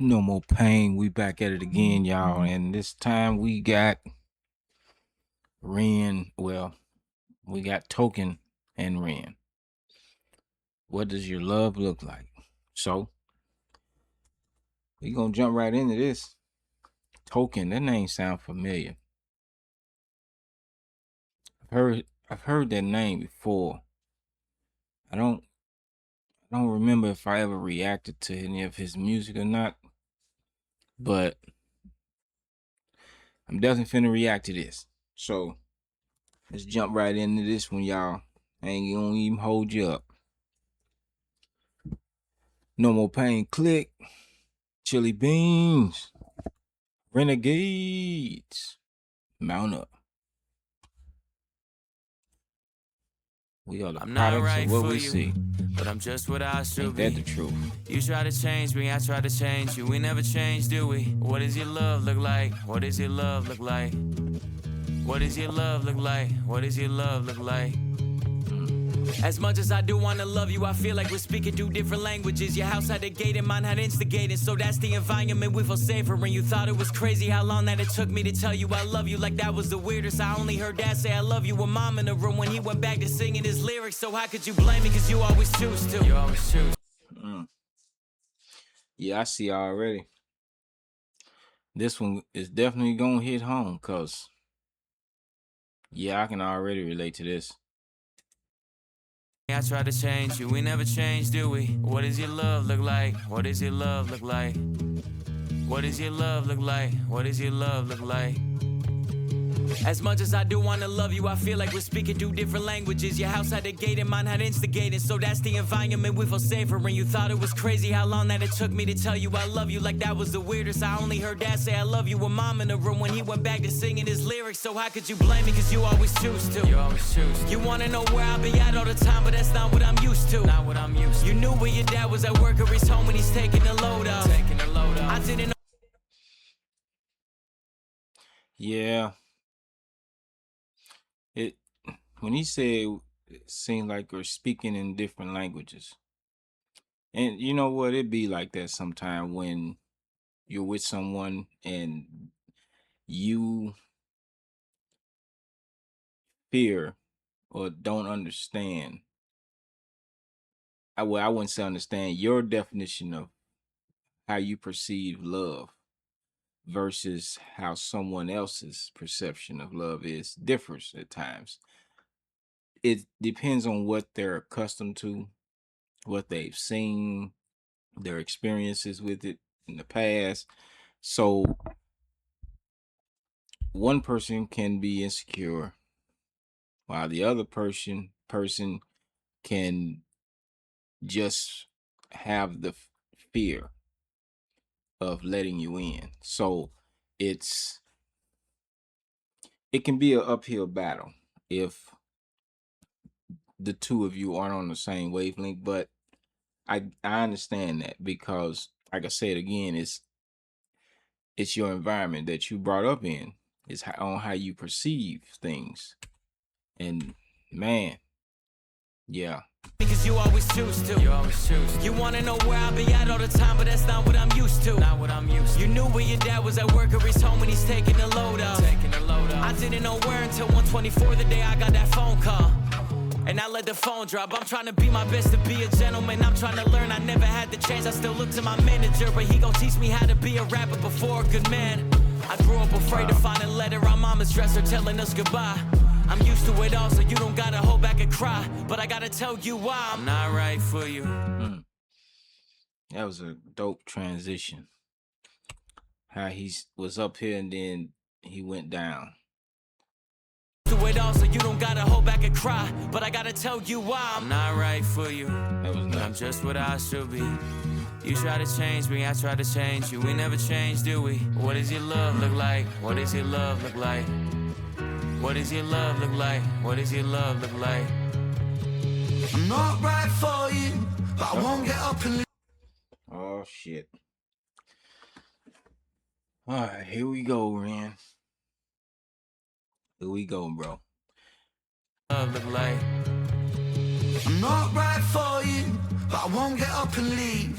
No more pain. We back at it again, y'all. And this time we got Ren. Well, we got Token and Ren. What does your love look like? So we're gonna jump right into this. Token, that name sound familiar. I've heard that name before. I don't remember if I ever reacted to any of his music or not, but I'm definitely finna react to this. So let's jump right into this one, y'all. I ain't gonna even hold you up. No more pain. Click. Chili beans. Renegades. Mount up. We are the products of what we see. But I'm just what I should be. Ain't that the truth? You try to change me, I try to change you. We never change, do we? What does your love look like? What does your love look like? What does your love look like? What does your love look like? As much as I do wanna love you, I feel like we're speaking two different languages. Your house had the gate and mine had instigated, so that's the environment we feel safer in. You thought it was crazy how long that it took me to tell you I love you, like that was the weirdest. I only heard dad say I love you with mom in the room when he went back to singing his lyrics. So how could you blame me, cause you always choose to. You always choose. Yeah, I see already. This one is definitely gonna hit home, cause yeah, I can already relate to this. I try to change you, we never change, do we? What does your love look like? What does your love look like? What does your love look like? What does your love look like? As much as I do wanna love you, I feel like we're speaking two different languages. Your house had a gate and mine had instigated, so that's the environment we feel safer in. You thought it was crazy how long that it took me to tell you I love you, like that was the weirdest. I only heard dad say I love you with mom in the room when he went back to singing his lyrics. So how could you blame me, cause you always choose to. You always choose to. You wanna know where I be at all the time, but that's not what I'm used to. Not what I'm used to. You knew where your dad was at work or he's home when he's taking the load off. Taking the load off. I didn't know. Yeah. When he said it seemed like we're speaking in different languages. And you know what? It be like that sometime when you're with someone and you fear or don't understand. I wouldn't say understand your definition of how you perceive love versus how someone else's perception of love is differs at times. It depends on what they're accustomed to, what they've seen, their experiences with it in the past. So one person can be insecure while the other person can just have the fear of letting you in. So it can be an uphill battle if the two of you aren't on the same wavelength, but I understand that because, like I said again, it's your environment that you brought up in. It's on how you perceive things, and man, yeah. Because you always choose to. You always choose to. You wanna know where I be at all the time, but that's not what I'm used to. Not what I'm used to. You knew where your dad was at work or he's home when he's taking the load off. Taking the load off. I didn't know where until 1:24 the day I got that phone call. And I let the phone drop. I'm trying to be my best to be a gentleman. I'm trying to learn. I never had the chance. I still look to my manager, but he gon' teach me how to be a rapper before a good man. I grew up afraid to find a letter on mama's dresser telling us goodbye. I'm used to it all, so you don't gotta hold back and cry. But I gotta tell you why I'm not right for you. That was a dope transition. How he was up here and then he went down. To it all, so you don't gotta hold back and cry. But I gotta tell you why I'm not right for you. That was nice. I'm just what I should be. You try to change me, I try to change you. We never change, do we? What does your love look like? What does your love look like? What does your love look like? What does your love look like? I'm not right for you, but I won't get up and leave. Oh shit. Alright, here we go, Ren. Here we go, bro. Love look like. I'm not right for you, but I won't get up and leave.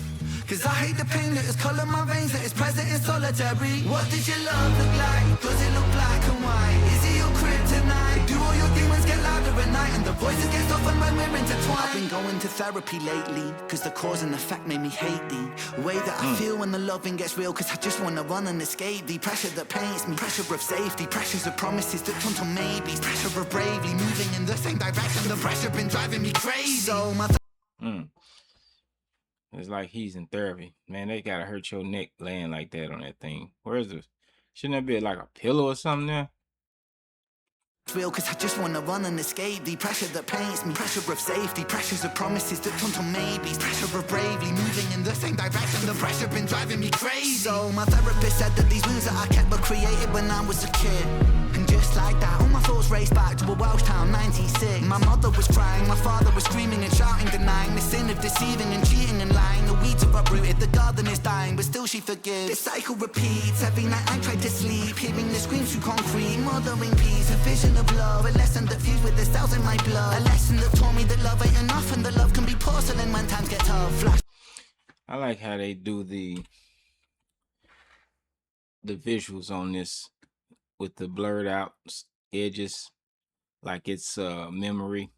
Cause I hate the pain that is colour my veins, that is present in solitary. What did your love look like? Does it look black and white? Is it your kryptonite? Do all your demons get louder at night? And the voices get softened when we're intertwined. I've been going to therapy lately, cause the cause and the fact made me hate the way that I feel when the loving gets real. Cause I just wanna run and escape the pressure that paints me. Pressure of safety, pressures of promises that turn to maybes. Pressure of bravely moving in the same direction. The pressure been driving me crazy. So my It's like he's in therapy. Man, they gotta hurt your neck laying like that on that thing. Where's the... Shouldn't that be like a pillow or something there? real, cause I just wanna run and escape the pressure that paints me. Pressure of safety, pressures of promises that turn to maybes. Pressure of bravely moving in the same direction. The pressure been driving me crazy. So my therapist said that these wounds that I kept were created when I was a kid. And just like that, all my thoughts raced back to a Welsh town, 96. My mother was crying, my father was screaming and shouting, denying the sin of deceiving and cheating and lying. The weeds are uprooted, the garden is dying, but still she forgives. This cycle repeats, every night I try to sleep, hearing the screams through concrete, mothering peace, a vision of love, a lesson that fused with the cells in my blood, a lesson that taught me that love ain't enough and that love can be porcelain when times get tough. Flash. I like how they do the visuals on this with the blurred out edges, like it's memory.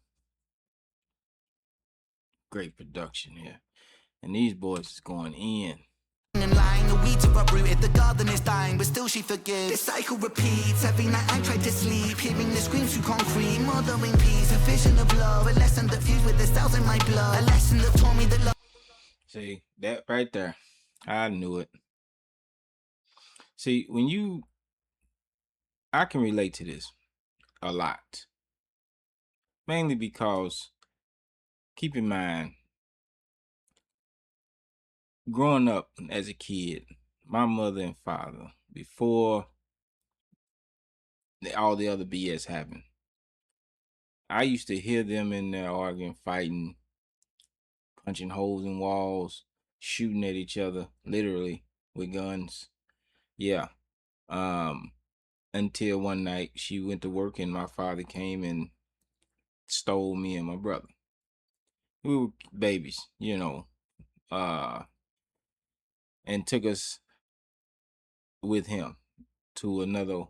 Great production here, and these boys is going in. And lying, the weeds are uprooted, the garden is dying, but still she forgives. This cycle repeats, every night I try to sleep, hearing the screams through concrete, mothering peace, a vision of love, a lesson that fused with the cells in my blood, a lesson that taught me that love. See, that right there, I knew it. See, when I can relate to this a lot, mainly because, keep in mind, growing up as a kid, my mother and father, before all the other BS happened, I used to hear them in there arguing, fighting, punching holes in walls, shooting at each other, literally with guns. Yeah. Until one night she went to work and my father came and stole me and my brother. We were babies, and took us with him to another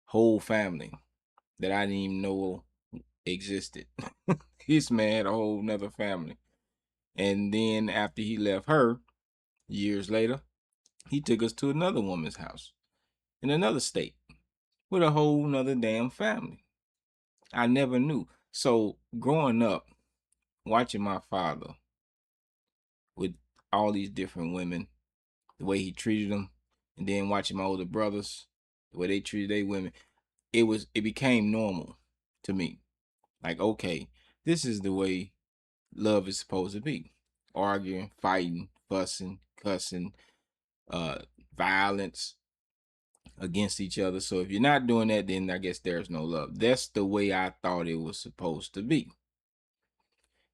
whole family that I didn't even know existed. This man had a whole nother family. And then after he left her, years later, he took us to another woman's house in another state with a whole nother damn family. I never knew. So growing up, watching my father with all these different women, the way he treated them, and then watching my older brothers, the way they treated their women, it became normal to me. Like, okay, this is the way love is supposed to be. Arguing, fighting, fussing, cussing, violence against each other. So if you're not doing that, then I guess there's no love. That's the way I thought it was supposed to be.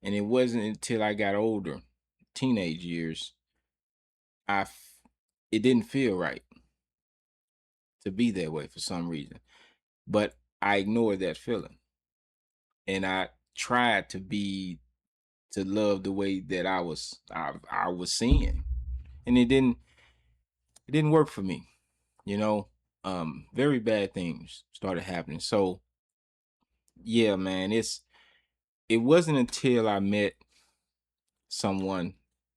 And it wasn't until I got older, teenage years, it didn't feel right to be that way for some reason. But I ignored that feeling. And I tried to love the way that I was seeing. And it didn't work for me. Very bad things started happening. So yeah, man, it wasn't until I met someone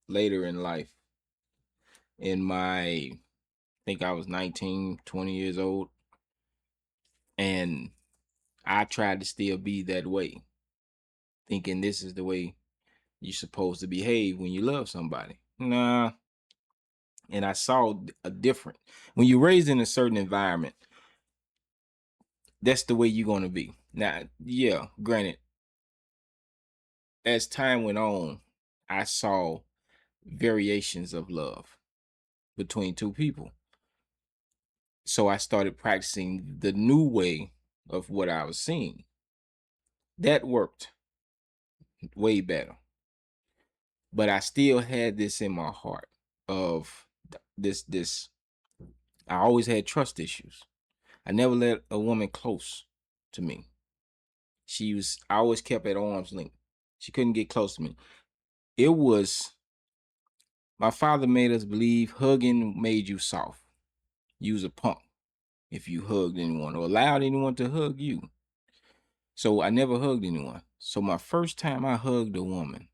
later in life, I think I was 19, 20 years old, and I tried to still be that way, thinking this is the way you're supposed to behave when you love somebody. Nah. And I saw a different. When you're raised in a certain environment, that's the way you're going to be. Now, yeah, granted, as time went on, I saw variations of love between two people. So I started practicing the new way of what I was seeing. That worked way better. But I still had this in my heart of this. I always had trust issues. I never let a woman close to me. I always kept at arm's length. She couldn't get close to me. It was My father made us believe hugging made you soft. You was a punk if you hugged anyone or allowed anyone to hug you. So I never hugged anyone. So my first time I hugged a woman,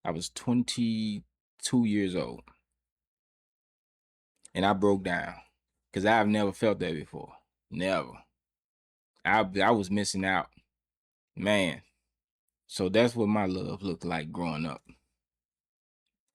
I was 22 years old. And I broke down because I've never felt that before. Never. I was missing out. Man. So that's what my love looked like growing up.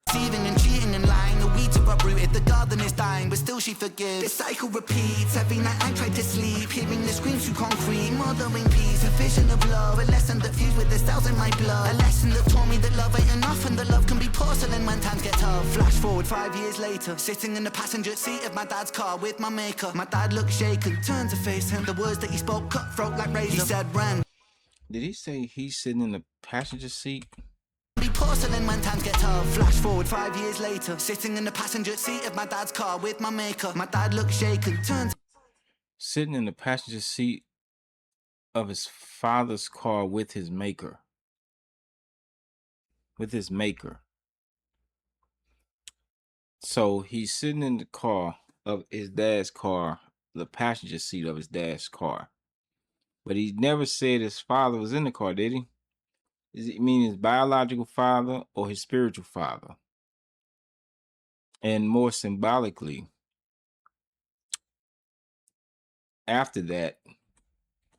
Deceiving and cheating and lying, the weeds are uprooted, the garden is dying, but still she forgives. This cycle repeats, every night I try to sleep, hearing the screams through concrete, mothering peace, a vision of love, a lesson that fused with the cells in my blood, a lesson that taught me that love ain't enough and that love can be porcelain when times get tough. Flash forward 5 years later, sitting in the passenger seat of my dad's car with my maker. My dad looked shaken, turned to face him, the words that he spoke cutthroat like razor. He said, Ren. Did he say he's sitting in the passenger seat? Be porcelain when times get tough. Flash forward 5 years later, sitting in the passenger seat of my dad's car with my maker. My dad looked shaken, turned. Sitting in the passenger seat of his father's car with his maker. With his maker. So he's sitting in the car of his dad's car, the passenger seat of his dad's car. But he never said his father was in the car, did he? Does it mean his biological father or his spiritual father? And more symbolically, after that,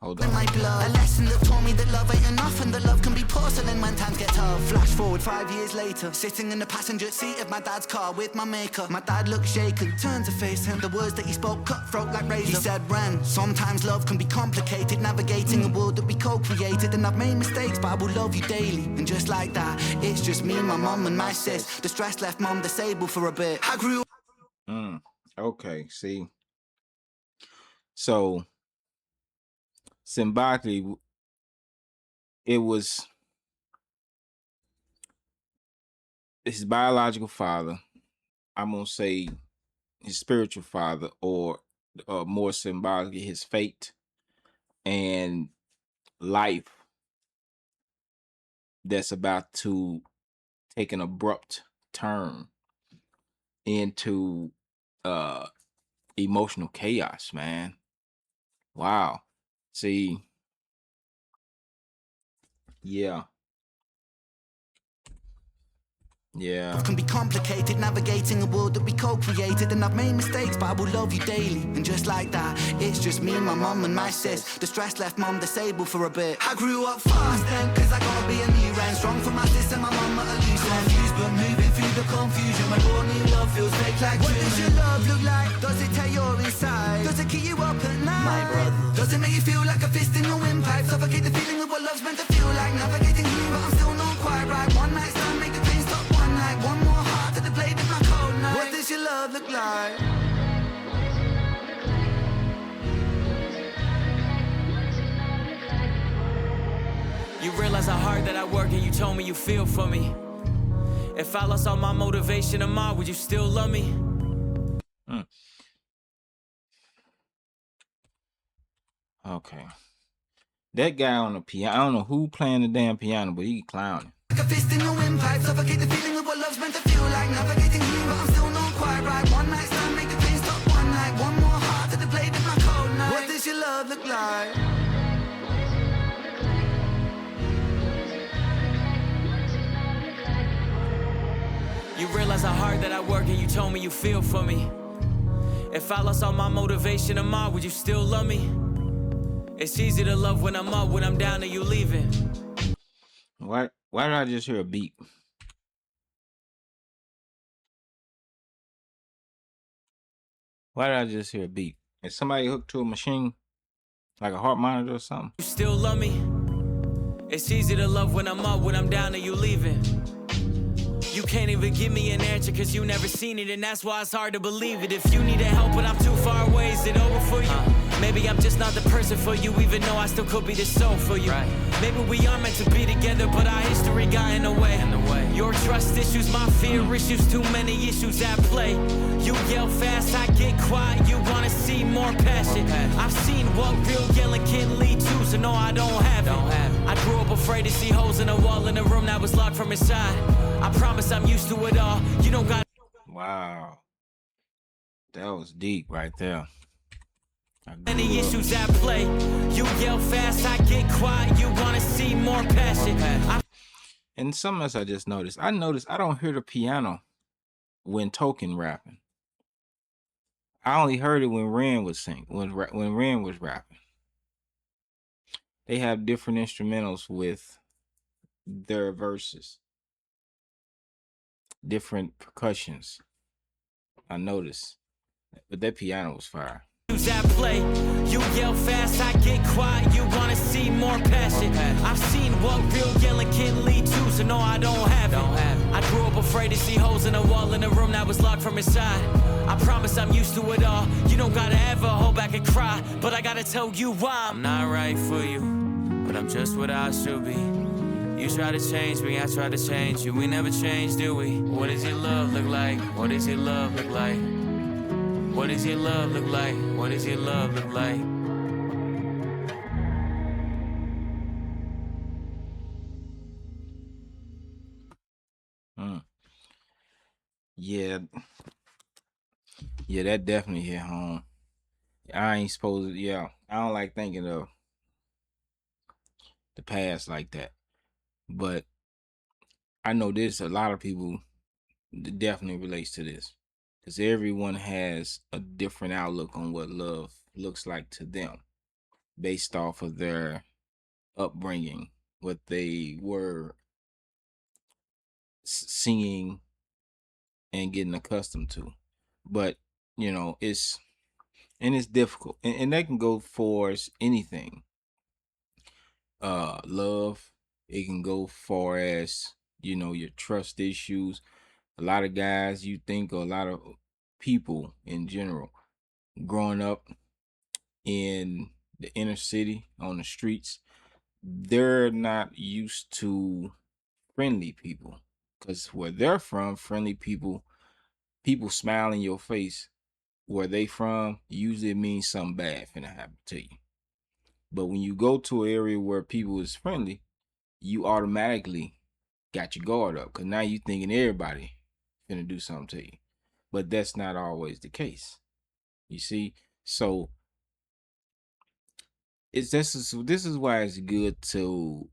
hold on. In my blood, a lesson that taught me that love ain't enough and that love can be porcelain when times get tough. Flash forward 5 years later, sitting in the passenger seat of my dad's car with my maker. My dad looked shaken, turned to face him, the words that he spoke cutthroat like razor. He said, Ren, sometimes love can be complicated, navigating a world that we co-created, and I've made mistakes, but I will love you daily. And just like that, it's just me, my mum and my sis. The stress left mum disabled for a bit. I grew Okay, see. So symbolically, it was his biological father, I'm gonna say his spiritual father, or more symbolically his fate and life that's about to take an abrupt turn into emotional chaos, man. Wow. See, yeah. Can be complicated, navigating a world that we co-created, and I've made mistakes, but I will love you daily. And just like that, it's just me, my mum and my sis. The stress left mum disabled for a bit. I grew up fast then, cause I gotta be a new Ren. Strong for my sis and my mum at a loose end. Confused but moving through the confusion. My raw new love feels fake like what does your love look like? Does it tear your inside? Does it keep you up at night? My brother. Does it make you feel like a fist in your windpipe? Suffocate the feeling of what love's meant to feel like. Navigating you, but I'm still not quite right. One night stand, make the pain stop. One more heart to the blade of my cold night. What does your love look like? You realize how hard that I work and you told me you feel for me. If I lost all my motivation tomorrow, would you still love me? Okay. That guy on the piano, I don't know who playing the damn piano, but he clowning. Like a fist in your windpipe, suffocate the feeling of what love's meant to feel like. Navigating you, but I'm still not quite right. One night stand, make the pain stop one night. One more heart to the blade of my cold night. What does your love look like? You realize how hard that I work and you told me you feel for me. If I lost all my motivation tomorrow, would you still love me? It's easy to love when I'm up, when I'm down and you leaving. Why did I just hear a beep? Why did I just hear a beep? Is somebody hooked to a machine? Like a heart monitor or something? You still love me? It's easy to love when I'm up, when I'm down and you leaving. You can't even give me an answer cause you never seen it, and that's why it's hard to believe it. If you need help but I'm too far away, is it over for you? Maybe I'm just not the person for you, even though I still could be the soul for you. Right. Maybe we are meant to be together, but our history got in the way. Your trust issues, my fear issues, too many issues at play. You yell fast, I get quiet, you wanna see more passion. I've seen what real yelling can lead to, so no, I don't have it. I grew up afraid afraid to see holes in the wall in the room that was locked from inside. I promise I'm used to it all. You don't got. Wow. That was deep right there. Any issues at play. You yell fast, I get quiet. You wanna see more passion. And something else I just noticed. I don't hear the piano when Token rapping. I only heard it when Ren was singing, when Ren was rapping. They have different instrumentals with their verses, different percussions. I noticed, but that piano was fire. At play. You yell fast, I get quiet. You wanna see more passion. I've seen what real yelling can lead to, so no, I don't have it. I grew up afraid to see holes in the wall in the room that was locked from inside. I promise I'm used to it all. You don't gotta ever hold back and cry, but I gotta tell you why. I'm not right for you, but I'm just what I should be. You try to change me, I try to change you. We never change, do we? What does your love look like? What does your love look like? What does your love look like? What does your love look like? Yeah, that definitely hit home. I ain't supposed to. Yeah, I don't like thinking of the past like that, but I know there's a lot of people that definitely relates to this, because everyone has a different outlook on what love looks like to them based off of their upbringing, what they were seeing and getting accustomed to. But it's difficult, and that can go for anything. Love, it can go far as your trust issues. A lot of guys, you think, or a lot of people in general, growing up in the inner city on the streets, they're not used to friendly people, because where they're from, friendly people smile in your face. Where they from, usually it means something bad finna happen to you. But when you go to an area where people is friendly, you automatically got your guard up, because now you thinking everybody finna do something to you. But that's not always the case, you see. So this is why it's good to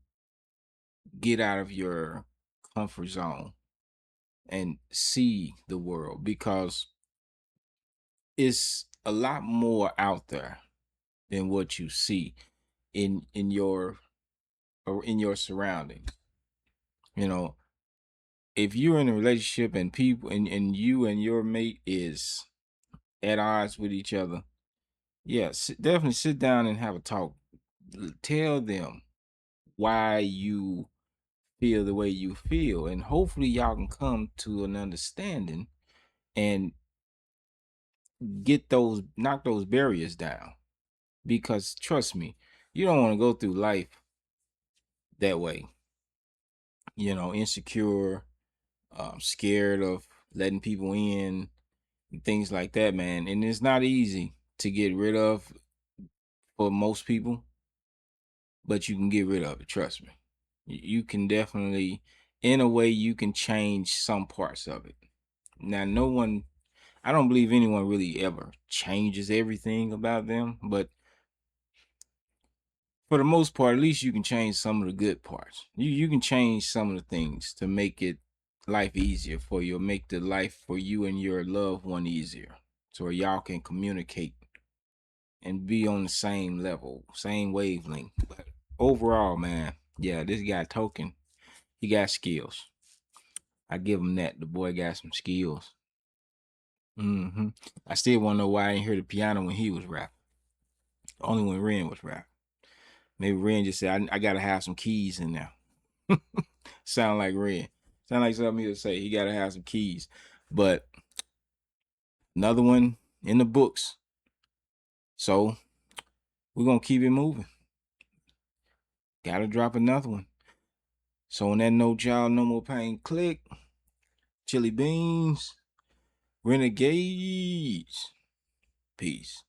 get out of your comfort zone and see the world, because it's a lot more out there than what you see in your surroundings. If you're in a relationship and people and you and your mate is at odds with each other, yeah, definitely sit down and have a talk. Tell them why you feel the way you feel, and hopefully y'all can come to an understanding and knock those barriers down. Because trust me, you don't want to go through life that way, insecure, scared of letting people in, and things like that, man. And it's not easy to get rid of for most people, but you can get rid of it. Trust me. You can definitely, in a way, you can change some parts of it. Now, I don't believe anyone really ever changes everything about them, but for the most part, at least you can change some of the good parts. You can change some of the things to make life easier for you, or make the life for you and your loved one easier, so y'all can communicate and be on the same level, same wavelength. But overall, man, yeah, this guy Token, he got skills. I give him that. The boy got some skills. I still want to know why I didn't hear the piano when he was rapping. Only when Ren was rapping. Maybe Ren just said, I gotta have some keys in there. Sound like Ren. Sound like something he would say. He gotta have some keys. But another one in the books. So we're gonna keep it moving. Gotta drop another one. So on that note, y'all, no more pain. Click. Chili beans. Renegades. Peace.